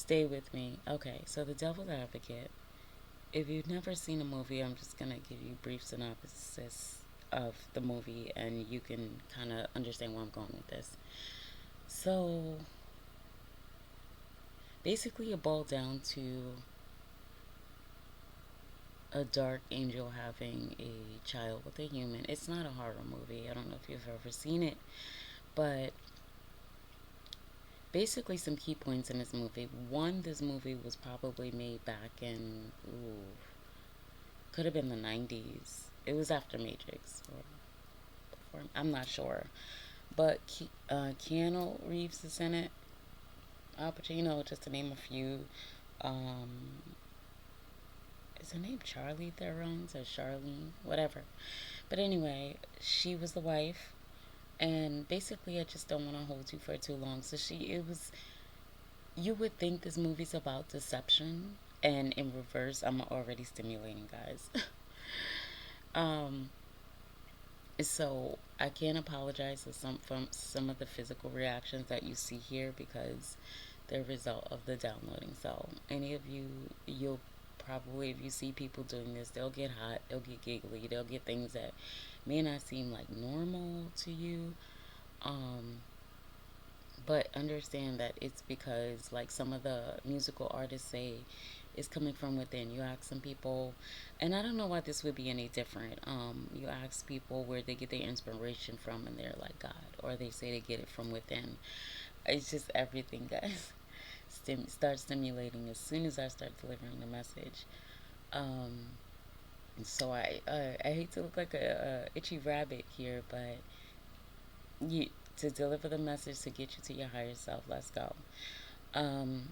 Stay with me. Okay, so The Devil's Advocate. If you've never seen a movie, I'm just gonna give you a brief synopsis of the movie, and you can kind of understand where I'm going with this. So basically, it boiled down to a dark angel having a child with a human. It's not a horror movie. I don't know if you've ever seen it, but basically, some key points in this movie. One, this movie was probably made back in, could have been the 90s. It was after Matrix, or before, I'm not sure. But Keanu Reeves is in it. Al Pacino, just to name a few. Um, is her name Charlie Theron or Charlene? Whatever. But anyway, she was the wife. And basically, I just don't want to hold you for too long. So it was, you would think this movie's about deception. And in reverse, I'm already stimulating, guys. um, so I can't apologize for some of the physical reactions that you see here because they're a result of the downloading. So any of you, you'll probably, if you see people doing this, they'll get hot, they'll get giggly, they'll get things that may not seem like normal to you. Um, but understand that it's because, like some of the musical artists say, it's coming from within. You ask some people, and I don't know why this would be any different. You ask people where they get their inspiration from, and they're like God, or they say they get it from within. It's just everything, guys. Start stimulating as soon as I start delivering the message. Um, so I hate to look like a itchy rabbit here, but you to deliver the message to get you to your higher self. Let's go.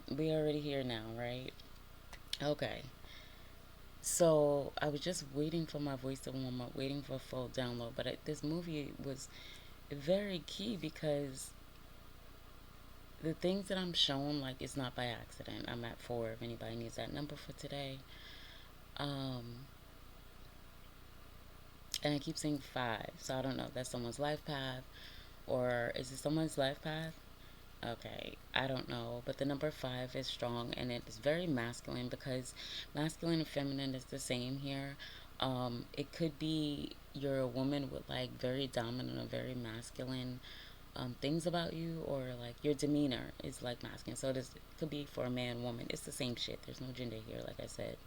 We already here now, right? Okay. So I was just waiting for my voice to warm up, waiting for a full download. But this movie was very key because the things that I'm showing, like, it's not by accident. I'm at 4 if anybody needs that number for today. Um, and I keep saying 5, so I don't know if that's someone's life path, or is it someone's life path? Okay, I don't know, but the number 5 is strong, and it is very masculine because masculine and feminine is the same here. It could be you're a woman with like very dominant or very masculine things about you, or like your demeanor is like masculine. So it could be for a man, woman. It's the same shit. There's no gender here, like I said.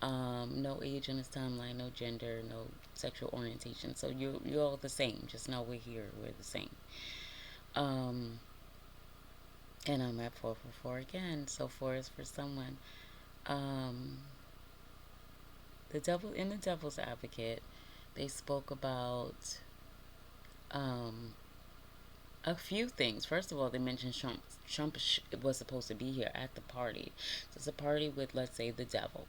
No age in this timeline, no gender, no sexual orientation. So you're all the same. Just know we're here. We're the same. Um, and I'm at 4 for 4 again. So 4 is for someone. Um, the Devil's Advocate, they spoke about um, a few things. First of all, they mentioned Trump. Trump was supposed to be here at the party. So it's a party with, let's say, the devil.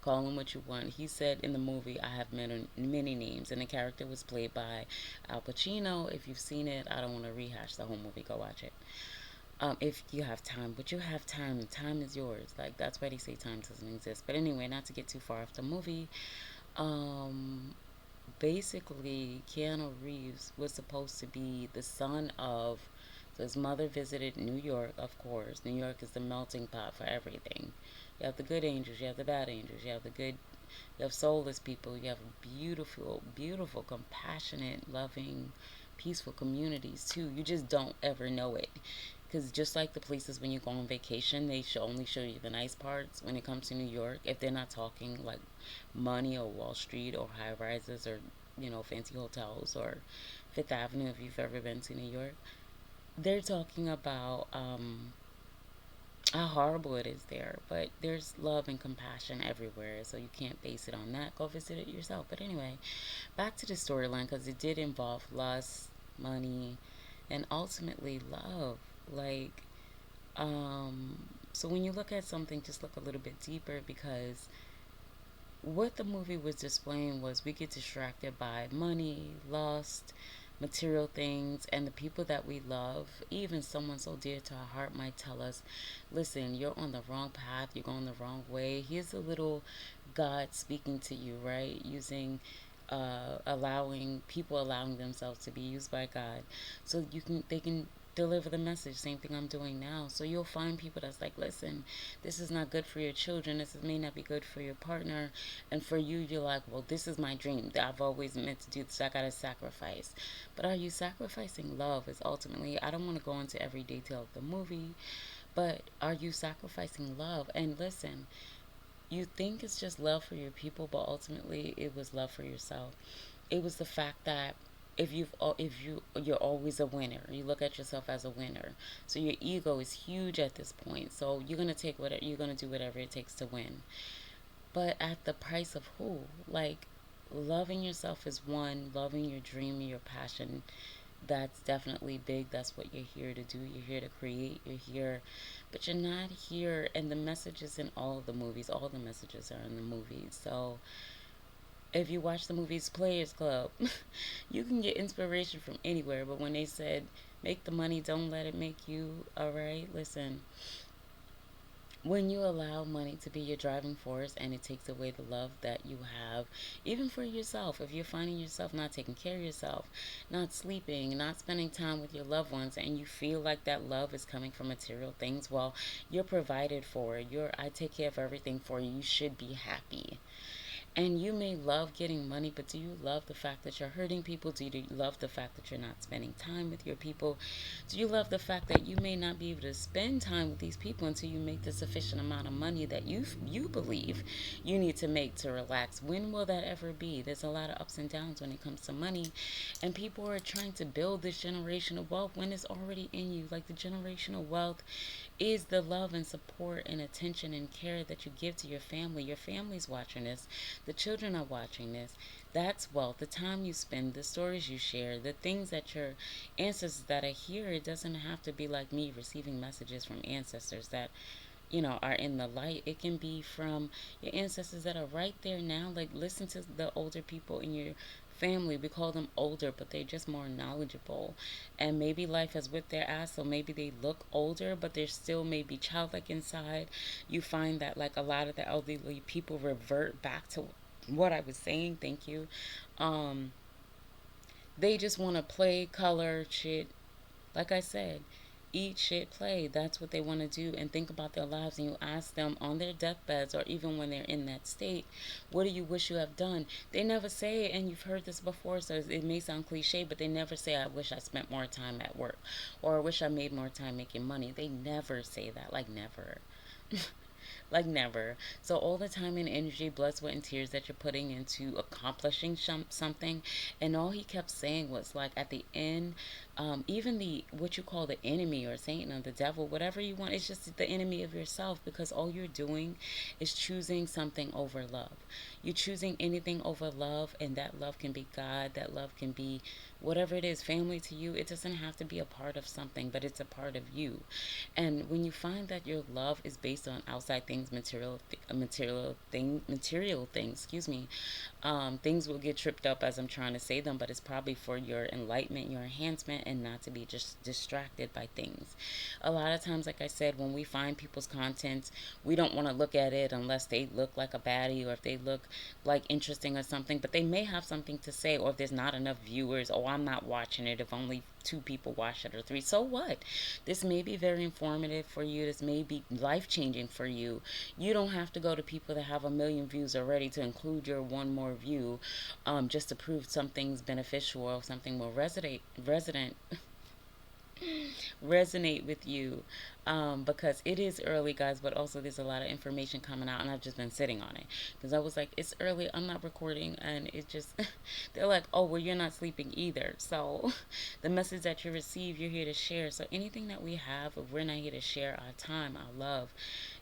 Call him what you want. He said in the movie, I have many names, and the character was played by Al Pacino. If you've seen it, I don't want to rehash the whole movie. Go watch it. If you have time, but you have time. Time is yours. Like, that's why they say time doesn't exist. But anyway, not to get too far off the movie. Um, Basically, Keanu Reeves was supposed to be the son of. So his mother visited New York, of course. New York is the melting pot for everything. You have the good angels, you have the bad angels, you have the good, you have soulless people, you have beautiful, beautiful, compassionate, loving, peaceful communities too. You just don't ever know it. Because just like the places when you go on vacation, they should only show you the nice parts when it comes to New York. If they're not talking like money or Wall Street or high rises or, fancy hotels or Fifth Avenue if you've ever been to New York, they're talking about how horrible it is there. But there's love and compassion everywhere, so you can't base it on that. Go visit it yourself. But anyway, back to the storyline because it did involve lust, money, and ultimately love. Like, so when you look at something, just look a little bit deeper because what the movie was displaying was we get distracted by money, lust, material things, and the people that we love. Even someone so dear to our heart might tell us, listen, you're on the wrong path, you're going the wrong way. Here's a little God speaking to you, right? Using allowing themselves to be used by God, so they can deliver the message. Same thing I'm doing now. So you'll find people that's like, listen, this is not good for your children. May not be good for your partner. And for you, you're like, well, this is my dream. I've always meant to do this. I got to sacrifice. But are you sacrificing love? Is ultimately, I don't want to go into every detail of the movie, but are you sacrificing love? And listen, you think it's just love for your people, but ultimately it was love for yourself. It was the fact that you're always a winner. You look at yourself as a winner. So your ego is huge at this point. So you're gonna do whatever it takes to win. But at the price of who? Like, loving yourself is one, loving your dream, your passion, that's definitely big. That's what you're here to do. You're here to create. You're here, but you're not here. And the messages in all of the movies, all the messages are in the movies. So if you watch the movies Players Club, you can get inspiration from anywhere. But when they said, make the money, don't let it make you, all right, listen, when you allow money to be your driving force and it takes away the love that you have, even for yourself, if you're finding yourself not taking care of yourself, not sleeping, not spending time with your loved ones, and you feel like that love is coming from material things, well, you're provided for. I take care of everything for you. You should be happy. And you may love getting money, but do you love the fact that you're hurting people? Do you love the fact that you're not spending time with your people? Do you love the fact that you may not be able to spend time with these people until you make the sufficient amount of money that you believe you need to make to relax? When will that ever be? There's a lot of ups and downs when it comes to money, and people are trying to build this generational wealth when it's already in you. Like, the generational wealth is the love and support and attention and care that you give to your family. Your family's watching this. The children are watching this. That's wealth. The time you spend, the stories you share, the things that your ancestors that are here, it doesn't have to be like me receiving messages from ancestors that are in the light. It can be from your ancestors that are right there now. Like, listen to the older people in your family. We call them older, but they're just more knowledgeable. And maybe life has whipped their ass, so maybe they look older, but they're still maybe childlike inside. You find that, like, a lot of the elderly people revert back to what I was saying. Thank you. Um, they just want to play, color, shit, like I said, eat shit, play. That's what they want to do, and think about their lives. And you ask them on their deathbeds, or even when they're in that state, what do you wish you have done? They never say it, and you've heard this before, so it may sound cliche, but they never say, I wish I spent more time at work, or I wish I made more time making money. They never say that, like, never. Like, never. So all the time and energy, blood, sweat, and tears that you're putting into accomplishing something, and all he kept saying was, like, at the end, even the what you call the enemy or Satan or the devil, whatever you want, it's just the enemy of yourself, because all you're doing is choosing something over love. You're choosing anything over love, and that love can be God, that love can be whatever it is, family to you. It doesn't have to be a part of something, but it's a part of you. And when you find that your love is based on outside things, material things, excuse me, things will get tripped up as I'm trying to say them, but it's probably for your enlightenment, your enhancement, and not to be just distracted by things. A lot of times, like I said, when we find people's content, we don't want to look at it unless they look like a baddie, or if they look like interesting or something, but they may have something to say, or if there's not enough viewers, oh, I'm not watching it if only two people watch it or three. So what? This may be very informative for you. This may be life changing for you. You don't have to go to people that have a million views already to include your one more view, just to prove something's beneficial or something will resonate with you, because it is early, guys, but also there's a lot of information coming out, and I've just been sitting on it because I was like, it's early, I'm not recording, and it just they're like, oh, well, you're not sleeping either. So the message that you receive, you're here to share. So anything that we have, if we're not here to share our time, our love,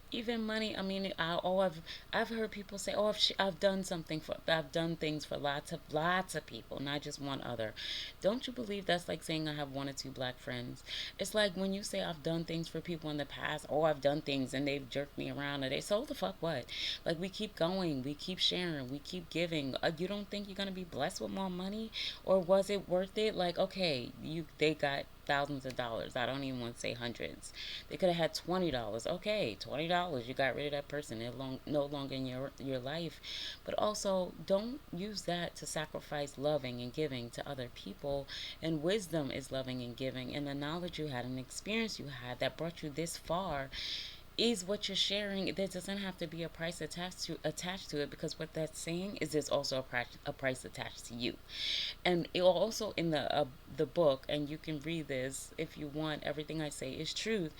even money. I mean, I've heard people say, "Oh, I've done things for lots of people, not just one other." Don't you believe that's like saying I have one or two black friends? It's like when you say I've done things for people in the past. Oh, I've done things and they've jerked me around, and they so the fuck what? Like, we keep going, we keep sharing, we keep giving. You don't think you're gonna be blessed with more money, or was it worth it? Like, okay, they got thousands of dollars. I don't even want to say hundreds. They could have had $20. Okay, $20. You got rid of that person. They're no longer in your life. But also, don't use that to sacrifice loving and giving to other people. And wisdom is loving and giving. And the knowledge you had and the experience you had that brought you this far is what you're sharing. There doesn't have to be a price attached to it, because what that's saying is there's also a price attached to you. And it also in the book, and you can read this if you want. Everything I say is truth.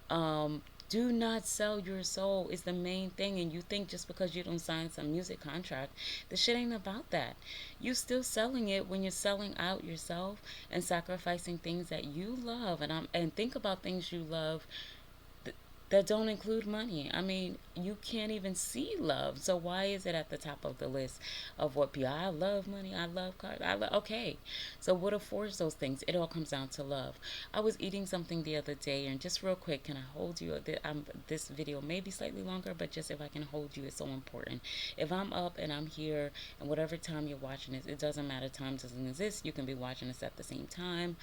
Do not sell your soul is the main thing. And you think just because you don't sign some music contract, the shit ain't about that. You still selling it when you're selling out yourself and sacrificing things that you love. And think about things you love that don't include money. I mean, you can't even see love. So why is it at the top of the list of what people? I love money. I love cars. Okay. So what affords those things? It all comes down to love. I was eating something the other day, and just real quick, can I hold you? This video may be slightly longer, but just if I can hold you, it's so important. If I'm up and I'm here, and whatever time you're watching this, it doesn't matter. Time doesn't exist. You can be watching this at the same time,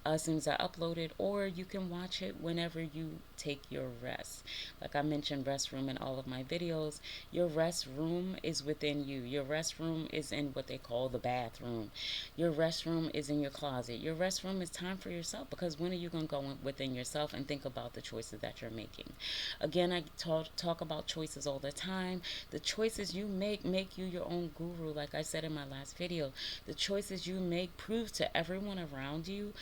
as soon as I upload it, or you can watch it whenever you take your rest. Like I mentioned, restroom in all of my videos. Your rest room is within you. Your restroom is in what they call the bathroom. Your restroom is in your closet. Your restroom is time for yourself, because when are you going to go within yourself and think about the choices that you're making? Again, I talk about choices all the time. The choices you make you your own guru. Like I said in my last video, the choices you make prove to everyone around you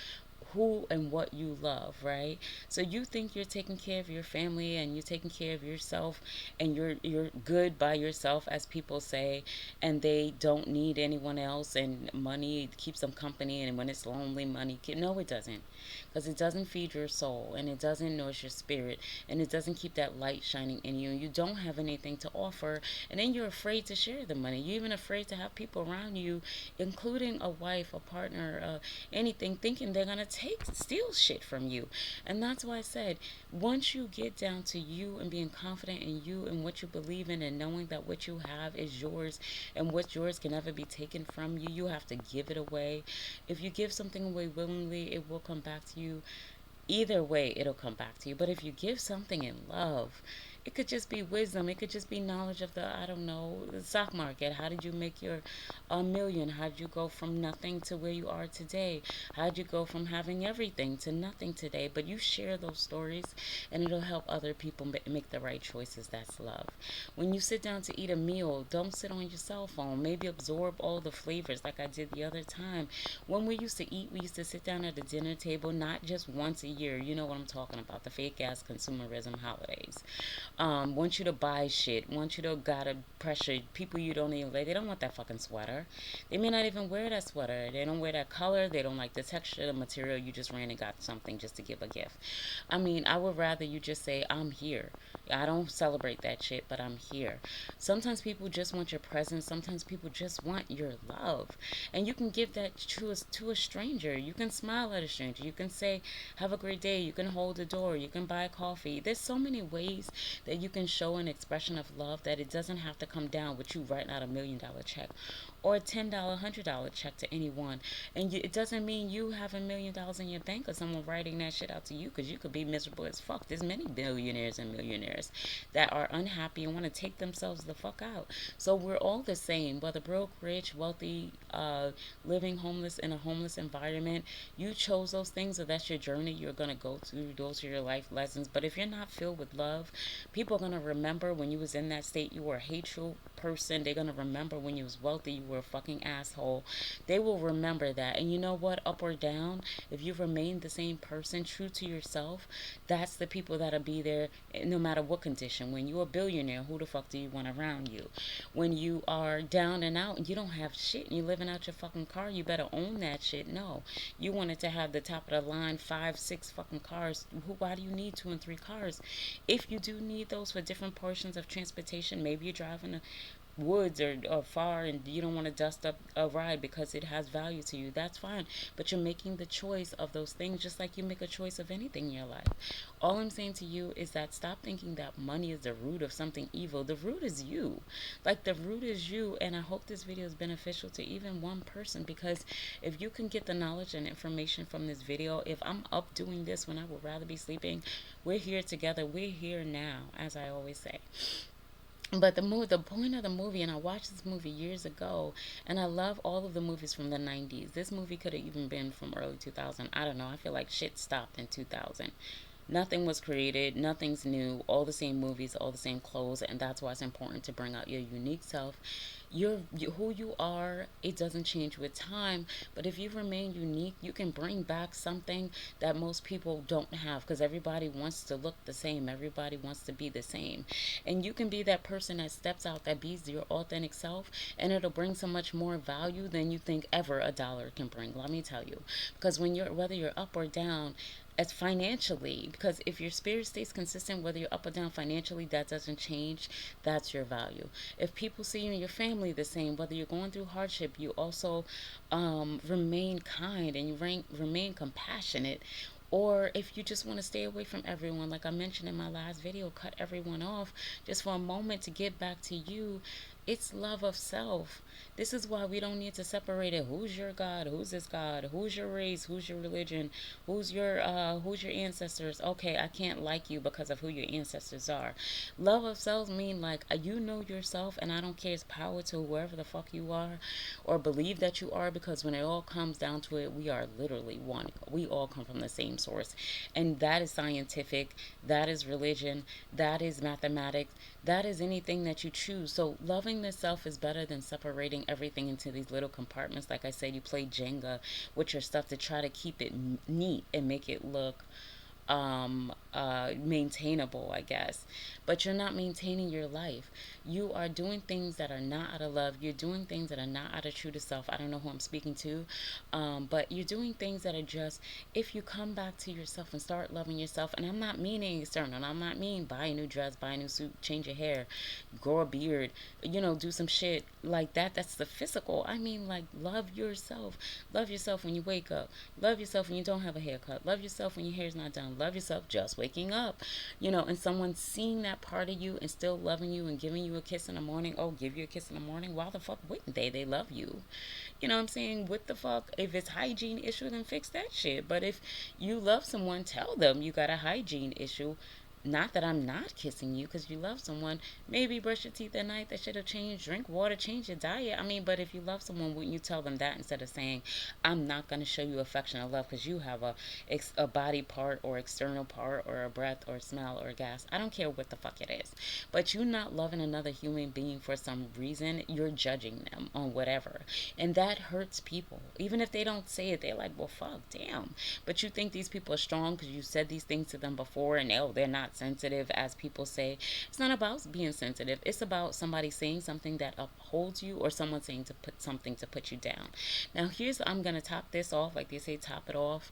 who and what you love, right? So you think you're taking care of your family and you're taking care of yourself, and you're good by yourself, as people say, and they don't need anyone else, and money keeps them company, and when it's lonely, money no, it doesn't, because it doesn't feed your soul, and it doesn't nourish your spirit, and it doesn't keep that light shining in you, and you don't have anything to offer, and then you're afraid to share the money. You're even afraid to have people around you, including a wife, a partner, anything, thinking they're gonna steal shit from you. And that's why I said, once you get down to you and being confident in you and what you believe in, and knowing that what you have is yours, and what's yours can never be taken from you, you have to give it away. If you give something away willingly, it will come back to you. Either way, it'll come back to you. But if you give something in love, it could just be wisdom. It could just be knowledge of I don't know, the stock market. How did you make your million? How did you go from nothing to where you are today? How did you go from having everything to nothing today? But you share those stories, and it'll help other people make the right choices. That's love. When you sit down to eat a meal, don't sit on your cell phone. Maybe absorb all the flavors like I did the other time. When we used to eat, we used to sit down at the dinner table, not just once a year. You know what I'm talking about, the fake ass consumerism holidays. Want you to buy shit, want you to gotta pressure people you don't even like. They don't want that fucking sweater. They may not even wear that sweater. They don't wear that color. They don't like the texture, the material. You just ran and got something just to give a gift. I mean, I would rather you just say, I'm here. I don't celebrate that shit, but I'm here. Sometimes people just want your presence. Sometimes people just want your love. And you can give that to a stranger. You can smile at a stranger. You can say, have a great day. You can hold the door. You can buy coffee. There's so many ways that you can show an expression of love, that it doesn't have to come down with you writing out $1,000,000 check or a $10, $100 check to anyone. And it doesn't mean you have $1,000,000 in your bank or someone writing that shit out to you, because you could be miserable as fuck. There's many billionaires and millionaires that are unhappy and want to take themselves the fuck out. So we're all the same, whether broke, rich, wealthy, living homeless in a homeless environment. You chose those things, or that's your journey. You're going to go through. Those are your life lessons. But if you're not filled with love, people are going to remember when you was in that state, you were a hateful person. They're going to remember when you was wealthy, you were a fucking asshole. They will remember that. And you know what? Up or down, if you remain the same person, true to yourself, that's the people that'll be there no matter what condition. When you're a billionaire, who the fuck do you want around you? When you are down and out and you don't have shit and you're living out your fucking car, you better own that shit. No. You wanted to have the top of the line 5, 6 fucking cars. Why do you need 2 and 3 cars? If you do need those for different portions of transportation, maybe you're driving woods or far, and you don't want to dust up a ride because it has value to you. That's fine. But you're making the choice of those things just like you make a choice of anything in your life. All I'm saying to you is that stop thinking that money is the root of something evil. The root is you. Like, the root is you. And I hope this video is beneficial to even one person, because if you can get the knowledge and information from this video, if I'm up doing this when I would rather be sleeping, we're here together. We're here now, as I always say. But the point of the movie, and I watched this movie years ago, and I love all of the movies from the 90s. This movie could have even been from early 2000. I don't know. I feel like shit stopped in 2000. Nothing was created, nothing's new, all the same movies, all the same clothes, and that's why it's important to bring out your unique self. Who you are, it doesn't change with time, but if you remain unique, you can bring back something that most people don't have, because everybody wants to look the same, everybody wants to be the same. And you can be that person that steps out, that be your authentic self, and it'll bring so much more value than you think ever a dollar can bring. Let me tell you, because when you're, whether you're up or down, as financially, because if your spirit stays consistent, whether you're up or down financially, that doesn't change. That's your value. If people see you and your family the same, whether you're going through hardship, you also remain kind, and you remain compassionate. Or if you just want to stay away from everyone, like I mentioned in my last video, cut everyone off just for a moment to get back to you. It's love of self. This is why we don't need to separate it. Who's your God? Who's this God? Who's your race? Who's your religion? Who's your ancestors? Okay, I can't like you because of who your ancestors are. Love of self mean like, you know yourself, and I don't care. It's power to whoever the fuck you are, or believe that you are, because when it all comes down to it, we are literally one. We all come from the same source, and that is scientific. That is religion. That is mathematics. That is anything that you choose. So loving the self is better than separating everything into these little compartments. Like I said, you play Jenga with your stuff to try to keep it neat and make it look maintainable, I guess. But you're not maintaining your life. You are doing things that are not out of love. You're doing things that are not out of true to self. I don't know who I'm speaking to, but you're doing things that are just, if you come back to yourself and start loving yourself, and I'm not meaning external, I'm not mean buy a new dress, buy a new suit, change your hair, grow a beard, do some shit like that. That's the physical. I mean, like, love yourself. Love yourself when you wake up. Love yourself when you don't have a haircut. Love yourself when your hair's not done. Love yourself just waking up. And someone seeing that part of you and still loving you and giving you a kiss in the morning. Oh, give you a kiss in the morning. Why the fuck wouldn't they? They love you. You know what I'm saying? What the fuck? If it's hygiene issue, then fix that shit. But if you love someone, tell them you got a hygiene issue. Not that I'm not kissing you because you love someone. Maybe brush your teeth at night. That should have changed. Drink water. Change your diet. I mean, but if you love someone, wouldn't you tell them that instead of saying, I'm not going to show you affection or love because you have a body part or external part or a breath or smell or gas. I don't care what the fuck it is. But you not loving another human being for some reason, you're judging them on whatever. And that hurts people. Even if they don't say it, they're like, well, fuck, damn. But you think these people are strong because you said these things to them before, and they're not sensitive, as people say. It's not about being sensitive. It's about somebody saying something that upholds you, or someone saying to put something to put you down. Now I'm gonna top this off, like they say, top it off.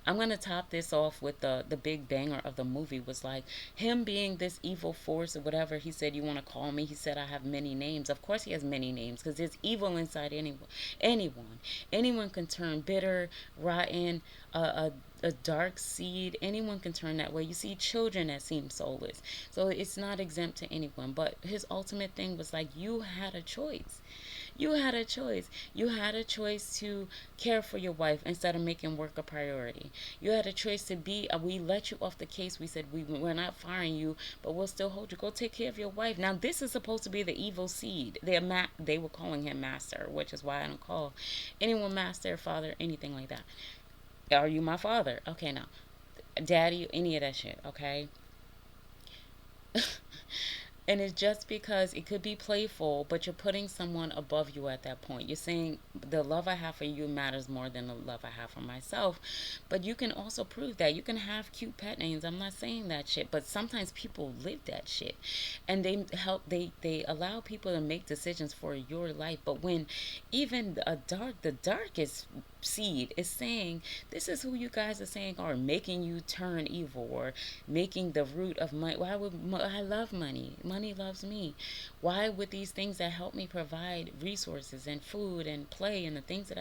I'm gonna top this off with the big banger of the movie was like him being this evil force or whatever. He said, you want to call me? He said, I have many names. Of course he has many names, because there's evil inside anyone can turn bitter, rotten, a dark seed. Anyone can turn that way. You see children that seem soulless. So it's not exempt to anyone. But his ultimate thing was like, you had a choice. You had a choice. You had a choice to care for your wife instead of making work a priority. You had a choice to be, we let you off the case. We said, we're not firing you, but we'll still hold you. Go take care of your wife. Now, this is supposed to be the evil seed. They were calling him master, which is why I don't call anyone master, father, anything like that. Are you my father? Okay, no. Daddy, any of that shit, okay? And it's just because it could be playful, but you're putting someone above you at that point. You're saying the love I have for you matters more than the love I have for myself. But you can also prove that. You can have cute pet names. I'm not saying that shit, but sometimes people live that shit. And they allow people to make decisions for your life. But when even the darkest seed is saying, this is who you guys are saying are making you turn evil, or making the root of money. Why would I love money? money loves me? Why would these things that help me provide resources and food and play and the things that I